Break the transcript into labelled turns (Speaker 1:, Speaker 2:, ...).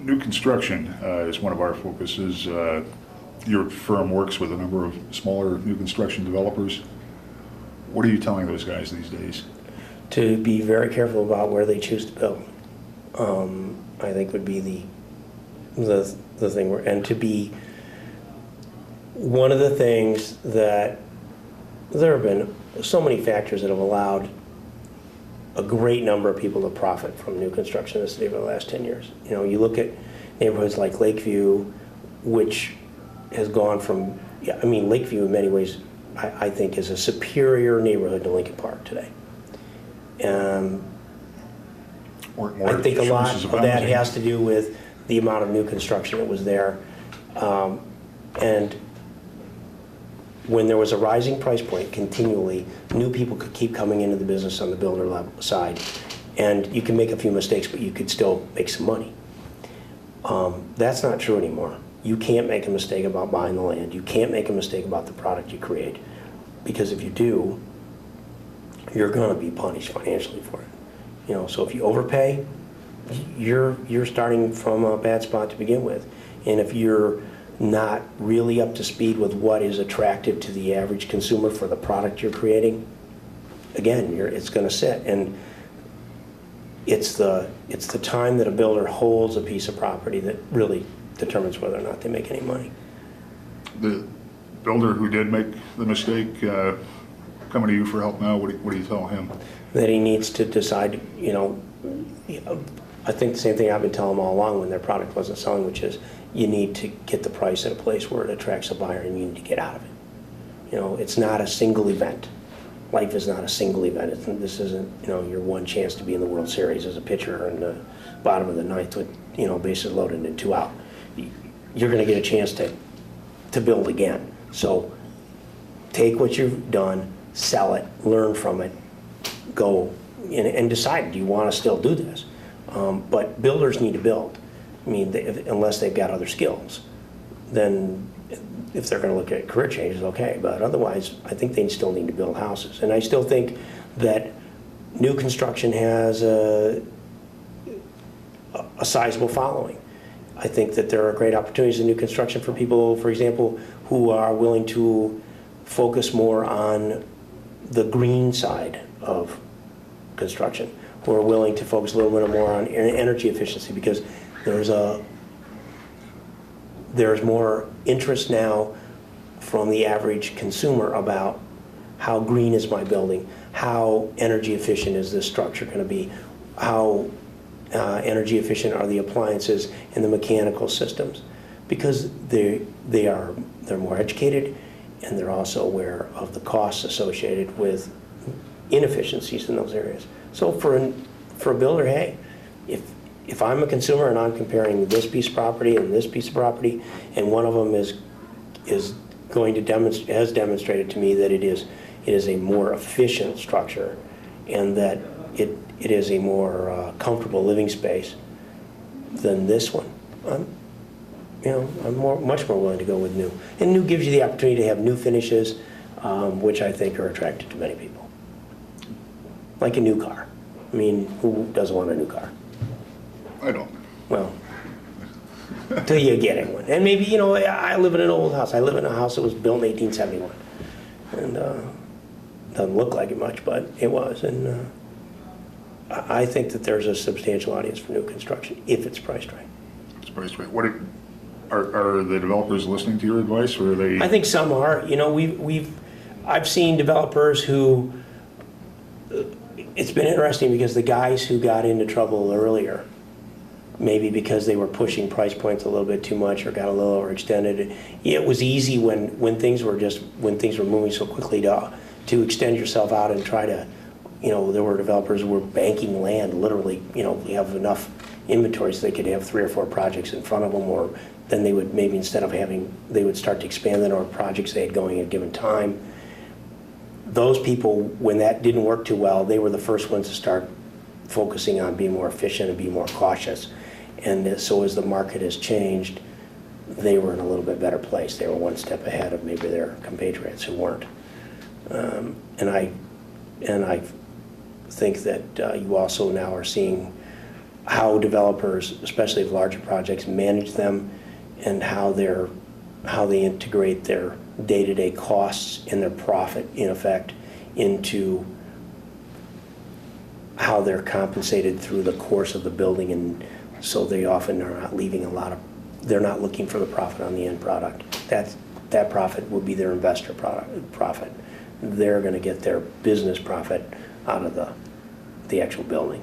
Speaker 1: New construction is one of our focuses. Your firm works with a number of smaller new construction developers. What are you telling those guys these days?
Speaker 2: To be very careful about where they choose to build. I think would be the thing, and to be one of the things that there have been so many factors that have allowed a great number of people to profit from new construction in the city over the last 10 years. You know, you look at neighborhoods like Lakeview, which has gone from, I mean, Lakeview in many ways, I think is a superior neighborhood to Lincoln Park today. I think a lot of that has to do with the amount of new construction that was there. And when there was a rising price point continually, new people could keep coming into the business on the builder level side. And you can make a few mistakes, but you could still make some money. That's not true anymore. You can't make a mistake about buying the land. You can't make a mistake about the product you create. Because if you do, you're going to be punished financially for it. You know, so if you overpay, you're starting from a bad spot to begin with. And if you're not really up to speed with what is attractive to the average consumer for the product you're creating, again, it's going to sit. And it's the time that a builder holds a piece of property that really determines whether or not they make any money.
Speaker 1: The builder who did make the mistake coming to you for help now, what do you tell him?
Speaker 2: That he needs to decide, you know, I think the same thing I've been telling them all along when their product wasn't selling, which is you need to get the price at a place where it attracts a buyer and you need to get out of it. You know, it's not a single event. Life is not a single event. This isn't, you know, your one chance to be in the World Series as a pitcher in the bottom of the ninth with, you know, bases loaded and 2 out. You're going to get a chance to build again. So take what you've done, sell it, learn from it, go and decide, do you want to still do this? But builders need to build. I mean, unless they've got other skills, then if they're going to look at career changes, okay. But otherwise, I think they still need to build houses. And I still think that new construction has a sizable following. I think that there are great opportunities in new construction for people, for example, who are willing to focus more on the green side of construction, who are willing to focus a little bit more on energy efficiency, because there's more interest now from the average consumer about how green is my building, how energy efficient is this structure going to be, how energy efficient are the appliances and the mechanical systems, because they're more educated and they're also aware of the costs associated with inefficiencies in those areas. So for a builder, hey, if I'm a consumer and I'm comparing this piece of property and this piece of property, and one of them has demonstrated to me that it is a more efficient structure, and that it is a more comfortable living space than this one, I'm much more willing to go with new. And new gives you the opportunity to have new finishes, which I think are attractive to many people. Like a new car. I mean, who doesn't want a new car?
Speaker 1: I don't.
Speaker 2: Well, until you get in one. And maybe, you know, I live in an old house. I live in a house that was built in 1871. And doesn't look like it much, but it was. And I think that there's a substantial audience for new construction if it's priced right.
Speaker 1: It's priced right. What are the developers listening to your advice, or are they?
Speaker 2: I think some are. You know, I've seen developers who. It's been interesting because the guys who got into trouble earlier, maybe because they were pushing price points a little bit too much or got a little overextended. It was easy when things were moving so quickly to extend yourself out and try to, you know, there were developers who were banking land literally. You know, we have enough inventory so they could have 3 or 4 projects in front of them, or then they would maybe they would start to expand the number of projects they had going at a given time. Those people, when that didn't work too well, they were the first ones to start focusing on being more efficient and being more cautious. And so as the market has changed, they were in a little bit better place. They were one step ahead of maybe their compatriots who weren't. And I think that you also now are seeing how developers, especially of larger projects, manage them, and how they integrate their day-to-day costs and their profit, in effect, into how they're compensated through the course of the building. And so they often are not leaving they're not looking for the profit on the end product. That profit will be their investor profit. They're going to get their business profit out of the actual building.